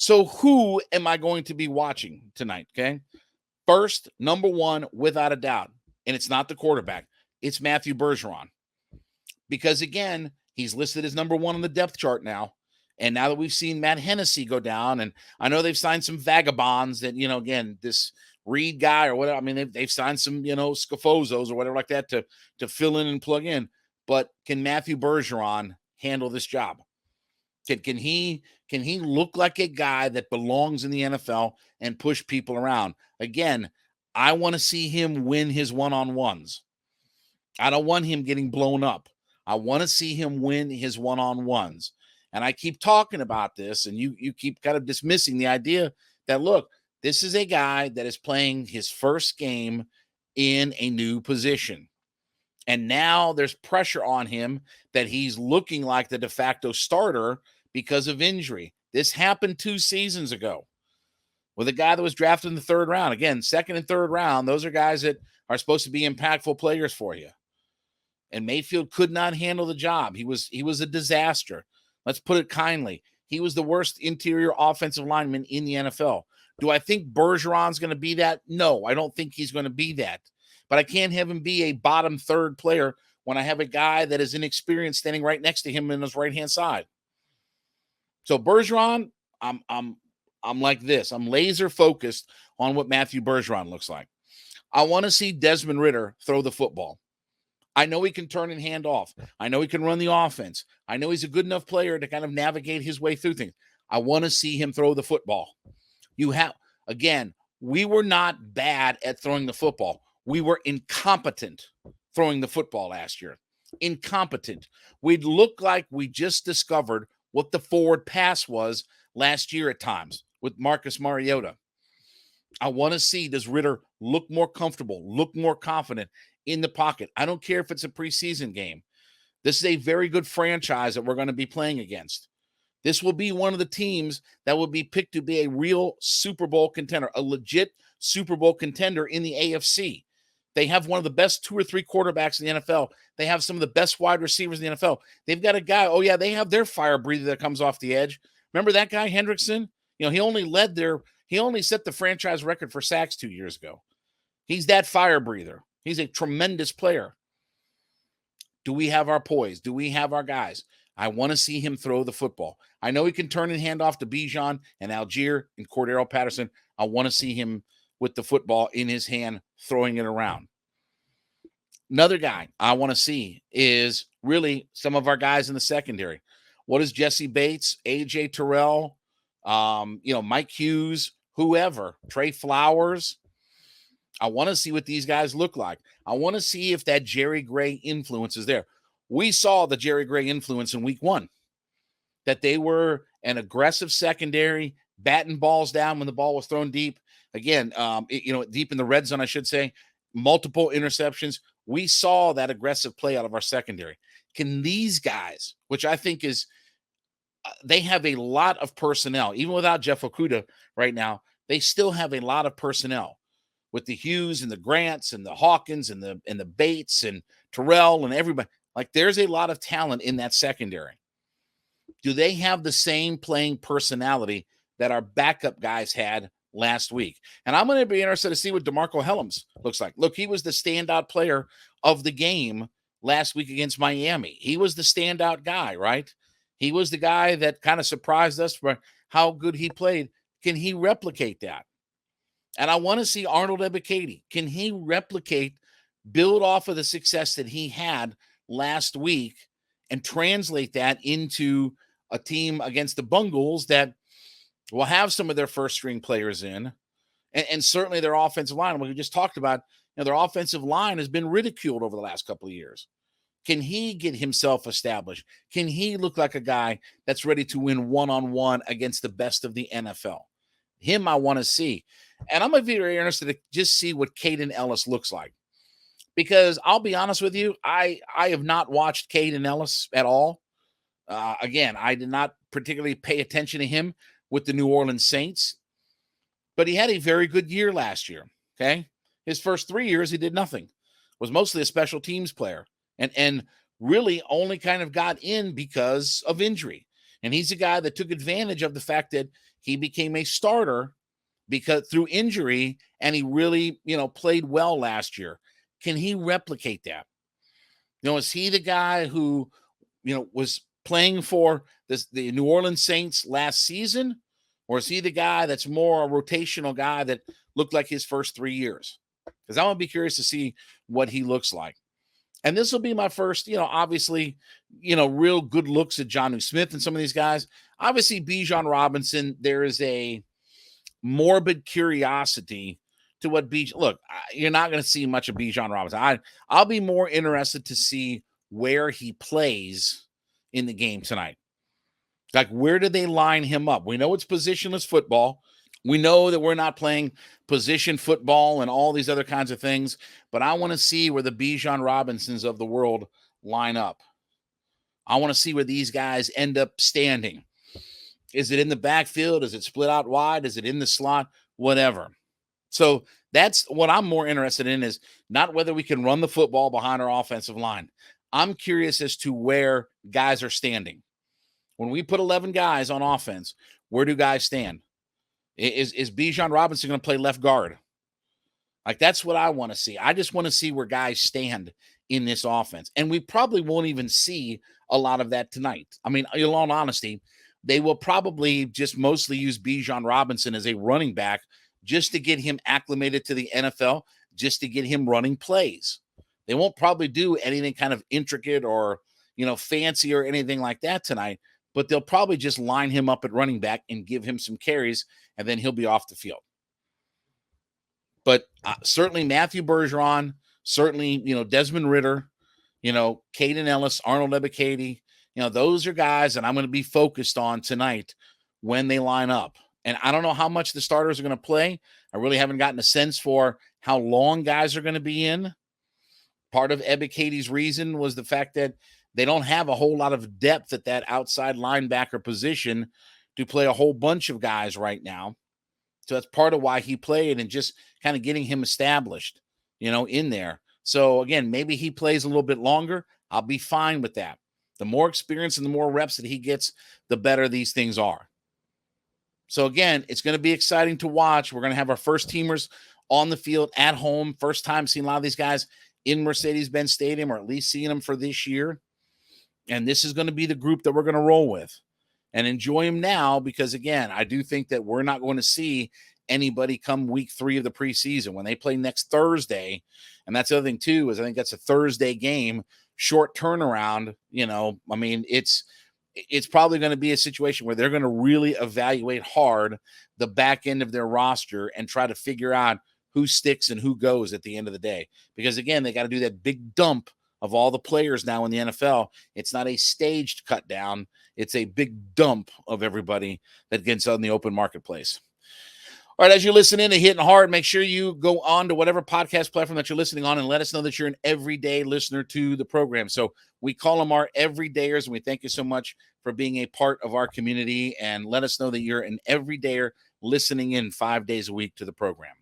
So who am I going to be watching tonight? Okay. First, number one, without a doubt, and it's not the quarterback, it's Matthew Bergeron. Because again, he's listed as number one on the depth chart now. And now that we've seen Matt Hennessy go down, and I know they've signed some vagabonds that, again, this Reed guy or whatever. I mean, they've signed some, Scafozos or whatever like that to fill in and plug in. But can Matthew Bergeron handle this job? Can he look like a guy that belongs in the NFL and push people around? Again, I want to see him win his one-on-ones. I don't want him getting blown up. I want to see him win his one-on-ones. And I keep talking about this, and you keep kind of dismissing the idea that, look, this is a guy that is playing his first game in a new position. And now there's pressure on him that he's looking like the de facto starter because of injury. This happened 2 seasons ago with a guy that was drafted in the 3rd round. Again, 2nd and 3rd round, those are guys that are supposed to be impactful players for you. And Mayfield could not handle the job. He was a disaster. Let's put it kindly. He was the worst interior offensive lineman in the NFL. Do I think Bergeron's going to be that? No, I don't think he's going to be that. But I can't have him be a bottom 3rd player when I have a guy that is inexperienced standing right next to him on his right-hand side. So Bergeron, I'm like this. I'm laser focused on what Matthew Bergeron looks like. I want to see Desmond Ridder throw the football. I know he can turn and hand off. I know he can run the offense. I know he's a good enough player to kind of navigate his way through things. I want to see him throw the football. We were not bad at throwing the football. We were incompetent throwing the football last year. Incompetent. We'd look like we just discovered what the forward pass was last year at times with Marcus Mariota. I want to see, does Ridder look more comfortable, look more confident in the pocket? I don't care if it's a preseason game. This is a very good franchise that we're going to be playing against. This will be one of the teams that will be picked to be a real Super Bowl contender, a legit Super Bowl contender in the AFC. They have one of the best 2 or 3 quarterbacks in the NFL. They have some of the best wide receivers in the NFL. They've got a guy, they have their fire breather that comes off the edge. Remember that guy, Hendrickson? He only set the franchise record for sacks 2 years ago. He's that fire breather. He's a tremendous player. Do we have our poise? Do we have our guys? I want to see him throw the football. I know he can turn and hand off to Bijan and Algier and Cordero Patterson. I want to see him with the football in his hand, throwing it around. Another guy I want to see is really some of our guys in the secondary. What is Jesse Bates, AJ Terrell, Mike Hughes, whoever, Trey Flowers? I want to see what these guys look like. I want to see if that Jerry Gray influence is there. We saw the Jerry Gray influence in week 1, that they were an aggressive secondary, batting balls down when the ball was thrown deep. Again, deep in the red zone, I should say, multiple interceptions. We saw that aggressive play out of our secondary. Can these guys, which I think is, they have a lot of personnel, even without Jeff Okudah right now, they still have a lot of personnel with the Hughes and the Grants and the Hawkins and the Bates and Terrell and everybody. Like, there's a lot of talent in that secondary. Do they have the same playing personality that our backup guys had last week? And I'm going to be interested to see what DeMarco Hellams looks like. Look, he was the standout player of the game last week against Miami. He was the standout guy, right? He was the guy that kind of surprised us for how good he played. Can he replicate that? And I want to see Arnold Ebiketie. Can he build off of the success that he had last week and translate that into a team against the Bengals that will have some of their first string players in, and certainly their offensive line. We just talked about, their offensive line has been ridiculed over the last couple of years. Can he get himself established? Can he look like a guy that's ready to win one-on-one against the best of the NFL? Him I want to see. And I'm going to be very interested to just see what Caden Ellis looks like. Because I'll be honest with you, I have not watched Caden Ellis at all. Again, I did not particularly pay attention to him with the New Orleans Saints. But he had a very good year last year, okay? His first 3 years, he did nothing. Was mostly a special teams player. And really only kind of got in because of injury. And he's a guy that took advantage of the fact that he became a starter because through injury, and he really, played well last year. Can he replicate that? Is he the guy who, was playing for the New Orleans Saints last season? Or is he the guy that's more a rotational guy that looked like his first 3 years? Because I want to be curious to see what he looks like. And this will be my first, obviously, real good looks at Jonnu Smith and some of these guys. Obviously, Bijan Robinson, there is a morbid curiosity to what look, you're not going to see much of Bijan Robinson. I'll be more interested to see where he plays in the game tonight. Like, where do they line him up? We know it's positionless football. We know that we're not playing position football and all these other kinds of things, but I want to see where the Bijan Robinsons of the world line up. I want to see where these guys end up standing. Is it in the backfield? Is it split out wide? Is it in the slot? Whatever. So that's what I'm more interested in, is not whether we can run the football behind our offensive line. I'm curious as to where guys are standing. When we put 11 guys on offense, where do guys stand? Is Bijan Robinson going to play left guard? Like, that's what I want to see. I just want to see where guys stand in this offense. And we probably won't even see a lot of that tonight. I mean, in all honesty, they will probably just mostly use Bijan Robinson as a running back just to get him acclimated to the NFL, just to get him running plays. They won't probably do anything kind of intricate or, fancy or anything like that tonight, but they'll probably just line him up at running back and give him some carries, and then he'll be off the field. But certainly Matthew Bergeron, certainly, Desmond Ridder, Caden Ellis, Arnold Ebiketie, those are guys that I'm going to be focused on tonight when they line up. And I don't know how much the starters are going to play. I really haven't gotten a sense for how long guys are going to be in. Part of Ebiketie's reason was the fact that they don't have a whole lot of depth at that outside linebacker position to play a whole bunch of guys right now. So that's part of why he played, and just kind of getting him established, in there. So again, maybe he plays a little bit longer. I'll be fine with that. The more experience and the more reps that he gets, the better these things are. So again, it's going to be exciting to watch. We're going to have our first teamers on the field at home. First time seeing a lot of these guys in Mercedes-Benz Stadium, or at least seeing them for this year. And this is going to be the group that we're going to roll with and enjoy them now, because again, I do think that we're not going to see anybody come week 3 of the preseason when they play next Thursday. And that's the other thing too, is I think that's a Thursday game, short turnaround. I mean, it's probably going to be a situation where they're going to really evaluate hard the back end of their roster and try to figure out who sticks and who goes at the end of the day. Because again, they got to do that big dump of all the players now in the NFL. It's not a staged cut down. It's a big dump of everybody that gets on the open marketplace. All right, as you listen in to Hittin' Hard, make sure you go on to whatever podcast platform that you're listening on and let us know that you're an everyday listener to the program. So we call them our everydayers, and we thank you so much for being a part of our community, and let us know that you're an everydayer listening in 5 days a week to the program.